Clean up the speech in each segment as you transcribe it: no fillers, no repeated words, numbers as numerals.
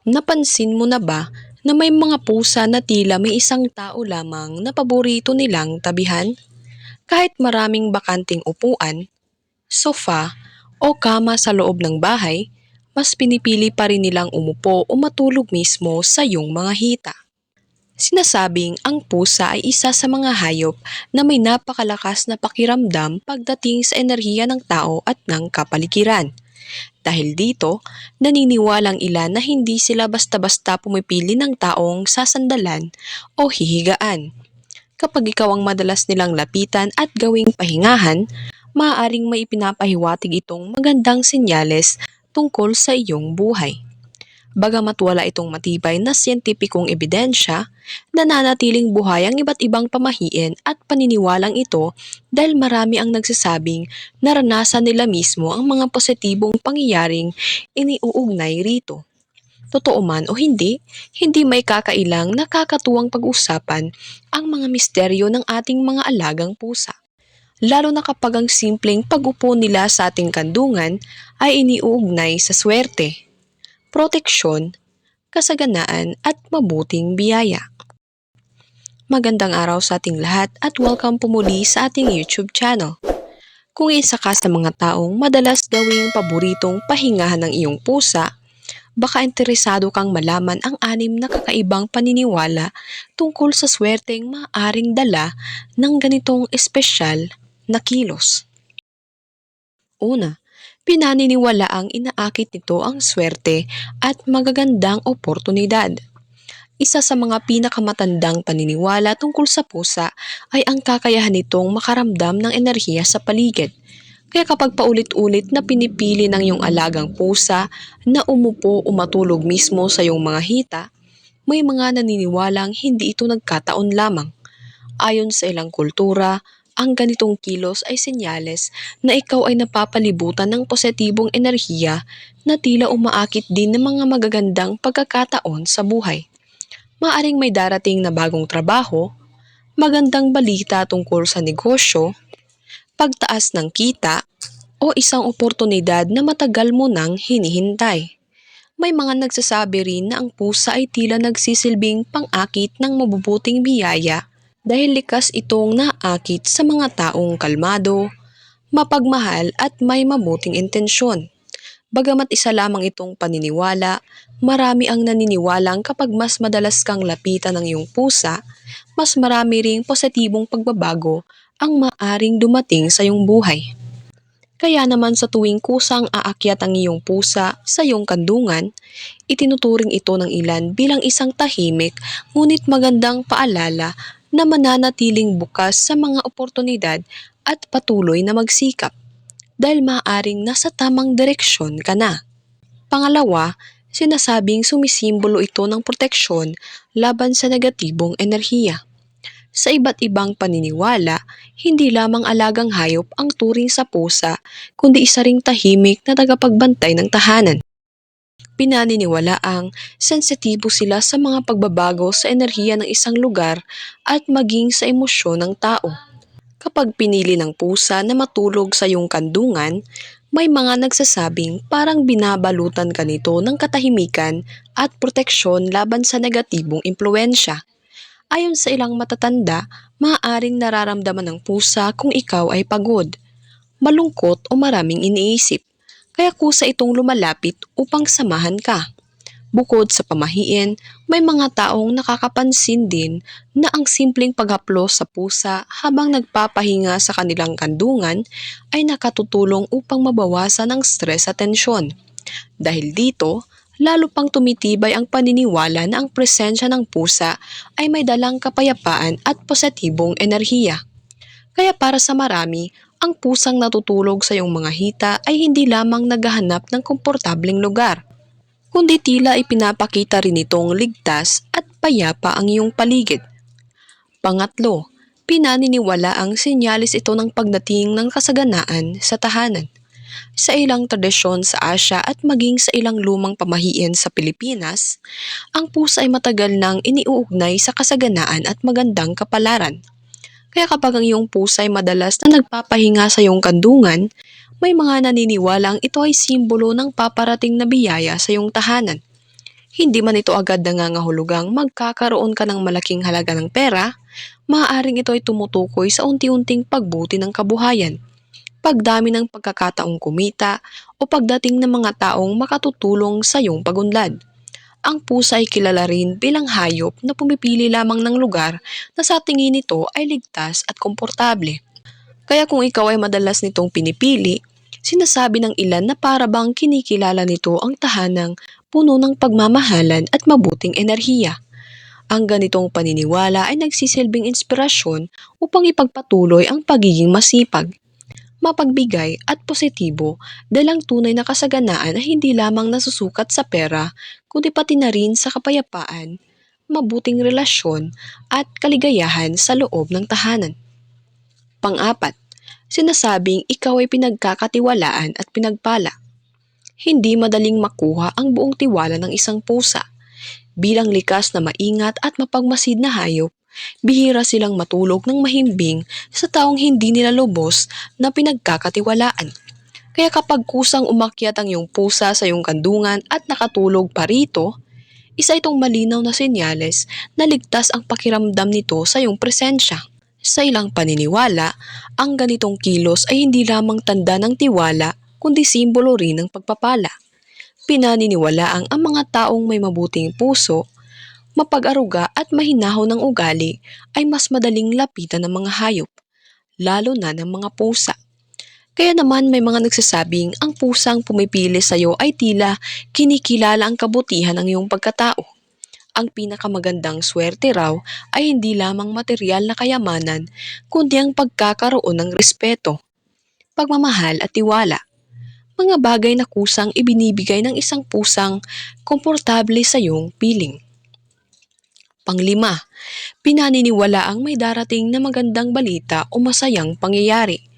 Napansin mo na ba na may mga pusa na tila may isang tao lamang na paborito nilang tabihan? Kahit maraming bakanting upuan, sofa, o kama sa loob ng bahay, mas pinipili pa rin nilang umupo o matulog mismo sa iyong mga hita. Sinasabing ang pusa ay isa sa mga hayop na may napakalakas na pakiramdam pagdating sa enerhiya ng tao at ng kapaligiran. Dahil dito, naniniwalang ilan na hindi sila basta-basta pumipili ng taong sasandalan o hihigaan. Kapag ikaw ang madalas nilang lapitan at gawing pahingahan, maaaring may ipinapahiwatig itong magandang senyales tungkol sa iyong buhay. Bagamat wala itong matibay na siyentipikong ebidensya, nananatiling buhay ang iba't ibang pamahiin at paniniwalang ito dahil marami ang nagsasabing naranasan nila mismo ang mga positibong pangyayaring iniuugnay rito. Totoo man o hindi, hindi may kakailang nakakatuwang pag-usapan ang mga misteryo ng ating mga alagang pusa. Lalo na kapag ang simpleng pag-upo nila sa ating kandungan ay iniuugnay sa swerte, proteksyon, kasaganaan at mabuting biyaya. Magandang araw sa ating lahat at welcome po muli sa ating YouTube channel. Kung isa ka sa mga taong madalas gawing paboritong pahingahan ng iyong pusa, baka interesado kang malaman ang 6 na kakaibang paniniwala tungkol sa swerteng maaaring dala ng ganitong espesyal na kilos. Una, pinaniniwalaang inaakit nito ang swerte at magagandang oportunidad. Isa sa mga pinakamatandang paniniwala tungkol sa pusa ay ang kakayahan nitong makaramdam ng enerhiya sa paligid. Kaya kapag paulit-ulit na pinipili ng iyong alagang pusa na umupo o matulog mismo sa iyong mga hita, may mga naniniwalang hindi ito nagkataon lamang. Ayon sa ilang kultura, ang ganitong kilos ay senyales na ikaw ay napapalibutan ng positibong enerhiya na tila umaakit din ng mga magagandang pagkakataon sa buhay. Maaring may darating na bagong trabaho, magandang balita tungkol sa negosyo, pagtaas ng kita, o isang oportunidad na matagal mo nang hinihintay. May mga nagsasabi rin na ang pusa ay tila nagsisilbing pang-akit ng mabubuting biyaya dahil likas itong naakit sa mga taong kalmado, mapagmahal at may mabuting intensyon. Bagamat isa lamang itong paniniwala, marami ang naniniwalang kapag mas madalas kang lapitan ng iyong pusa, mas marami ring positibong pagbabago ang maaring dumating sa iyong buhay. Kaya naman sa tuwing kusang aakyat ang iyong pusa sa iyong kandungan, itinuturing ito ng ilan bilang isang tahimik ngunit magandang paalala na mananatiling bukas sa mga oportunidad at patuloy na magsikap dahil maaaring nasa tamang direksyon ka na. Pangalawa, sinasabing sumisimbolo ito ng proteksyon laban sa negatibong enerhiya. Sa iba't ibang paniniwala, hindi lamang alagang hayop ang turing sa pusa, kundi isa ring tahimik na tagapagbantay ng tahanan. Pinaniniwalaang sensitibo sila sa mga pagbabago sa enerhiya ng isang lugar at maging sa emosyon ng tao. Kapag pinili ng pusa na matulog sa iyong kandungan, may mga nagsasabing parang binabalutan ka nito ng katahimikan at proteksyon laban sa negatibong impluensya. Ayon sa ilang matatanda, maaaring nararamdaman ng pusa kung ikaw ay pagod, malungkot o maraming iniisip, kaya kusa itong lumalapit upang samahan ka. Bukod sa pamahiin, may mga taong nakakapansin din na ang simpleng paghaplos sa pusa habang nagpapahinga sa kanilang kandungan ay nakatutulong upang mabawasan ang stress at tensyon. Dahil dito, lalo pang tumitibay ang paniniwala na ang presensya ng pusa ay may dalang kapayapaan at positibong enerhiya. Kaya para sa marami, ang pusang natutulog sa iyong mga hita ay hindi lamang naghahanap ng komportableng lugar, kundi tila ipinapakita rin itong ligtas at payapa ang iyong paligid. Pangatlo, pinaniniwala ang senyalis ito ng pagdating ng kasaganaan sa tahanan. Sa ilang tradisyon sa Asya at maging sa ilang lumang pamahiin sa Pilipinas, ang pusa ay matagal nang iniuugnay sa kasaganaan at magandang kapalaran. Kaya kapag ang iyong pusa ay madalas na nagpapahinga sa iyong kandungan, may mga naniniwalang ito ay simbolo ng paparating na biyaya sa iyong tahanan. Hindi man ito agad nangangahulugang magkakaroon ka ng malaking halaga ng pera, maaaring ito ay tumutukoy sa unti-unting pagbuti ng kabuhayan, pagdami ng pagkakataong kumita, o pagdating ng mga taong makatutulong sa iyong pagunlad. Ang pusa ay kilala rin bilang hayop na pumipili lamang ng lugar na sa tingin nito ay ligtas at komportable. Kaya kung ikaw ay madalas nitong pinipili, sinasabi ng ilan na para bang kinikilala nito ang tahanang puno ng pagmamahalan at mabuting enerhiya. Ang ganitong paniniwala ay nagsisilbing inspirasyon upang ipagpatuloy ang pagiging masipag, mapagbigay at positibo dahil ang tunay na kasaganaan ay hindi lamang nasusukat sa pera kundi pati na rin sa kapayapaan, mabuting relasyon at kaligayahan sa loob ng tahanan. Pang-apat, sinasabing ikaw ay pinagkakatiwalaan at pinagpala. Hindi madaling makuha ang buong tiwala ng isang pusa. Bilang likas na maingat at mapagmasid na hayop, bihira silang matulog ng mahimbing sa taong hindi nila lubos na pinagkakatiwalaan. Kaya kapag kusang umakyat ang iyong pusa sa iyong kandungan at nakatulog pa rito, isa itong malinaw na senyales na ligtas ang pakiramdam nito sa iyong presensya. Sa ilang paniniwala, ang ganitong kilos ay hindi lamang tanda ng tiwala kundi simbolo rin ng pagpapala. Pinaniniwalaang ang mga taong may mabuting puso, mapag-aruga at mahinahon ng ugali ay mas madaling lapitan ng mga hayop, lalo na ng mga pusa. Kaya naman may mga nagsasabing ang pusang pumipili sa iyo ay tila kinikilala ang kabutihan ng iyong pagkatao. Ang pinakamagandang swerte raw ay hindi lamang material na kayamanan, kundi ang pagkakaroon ng respeto, pagmamahal at tiwala. Mga bagay na kusang ibinibigay ng isang pusang komportable sa iyong piling. Panglima, pinaniniwalaang may darating na magandang balita o masayang pangyayari.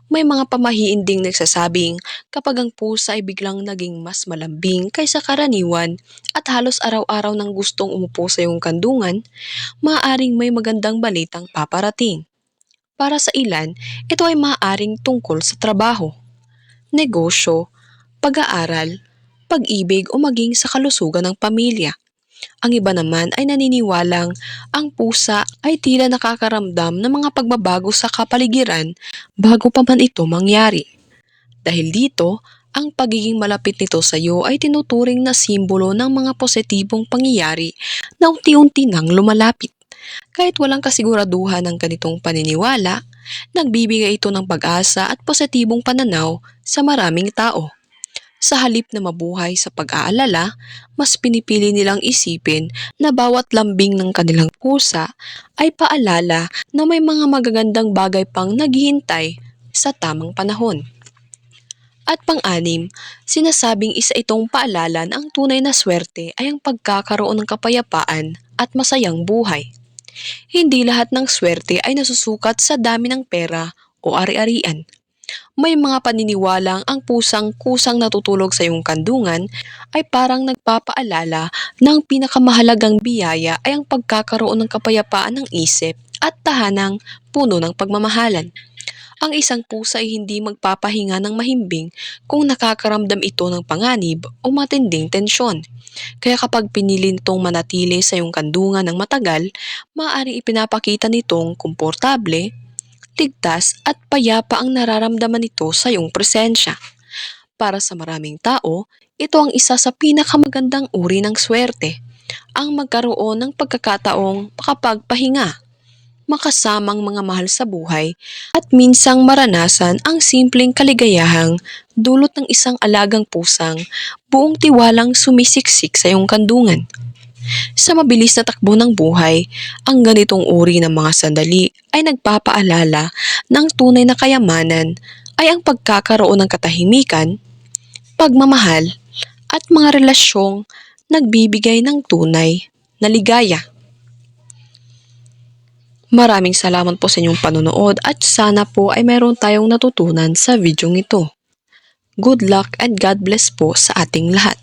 May mga pamahiin ding nagsasabing kapag ang pusa ay biglang naging mas malambing kaysa karaniwan at halos araw-araw nang gustong umupo sa iyong kandungan, maaaring may magandang balitang paparating. Para sa ilan, ito ay maaaring tungkol sa trabaho, negosyo, pag-aaral, pag-ibig o maging sa kalusugan ng pamilya. Ang iba naman ay naniniwalang ang pusa ay tila nakakaramdam ng mga pagbabago sa kapaligiran bago pa man ito mangyari. Dahil dito, ang pagiging malapit nito sa iyo ay tinuturing na simbolo ng mga positibong pangyayari na unti-unti nang lumalapit. Kahit walang kasiguraduhan ng ganitong paniniwala, nagbibigay ito ng pag-asa at positibong pananaw sa maraming tao. Sa halip na mabuhay sa pag-aalala, mas pinipili nilang isipin na bawat lambing ng kanilang pusa ay paalala na may mga magagandang bagay pang naghihintay sa tamang panahon. At pang-anim, sinasabing isa itong paalala na ang tunay na swerte ay ang pagkakaroon ng kapayapaan at masayang buhay. Hindi lahat ng swerte ay nasusukat sa dami ng pera o ari-arian. May mga paniniwalang ang pusang kusang natutulog sa iyong kandungan ay parang nagpapaalala na ang pinakamahalagang biyaya ay ang pagkakaroon ng kapayapaan ng isip at tahanang puno ng pagmamahalan. Ang isang pusa ay hindi magpapahinga ng mahimbing kung nakakaramdam ito ng panganib o matinding tensyon. Kaya kapag pinili nitong manatili sa iyong kandungan ng matagal, maaaring ipinapakita nitong komportable, ligtas at payapa ang nararamdaman nito sa iyong presensya. Para sa maraming tao, ito ang isa sa pinakamagandang uri ng swerte, ang magkaroon ng pagkakataong makapagpahinga, makasamang mga mahal sa buhay, at minsang maranasan ang simpleng kaligayahang dulot ng isang alagang pusang buong tiwalang sumisiksik sa iyong kandungan. Sa mabilis na takbo ng buhay, ang ganitong uri ng mga sandali ay nagpapaalala ng tunay na kayamanan ay ang pagkakaroon ng katahimikan, pagmamahal, at mga relasyong nagbibigay ng tunay na ligaya. Maraming salamat po sa inyong panonood at sana po ay mayroon tayong natutunan sa videong ito. Good luck and God bless po sa ating lahat.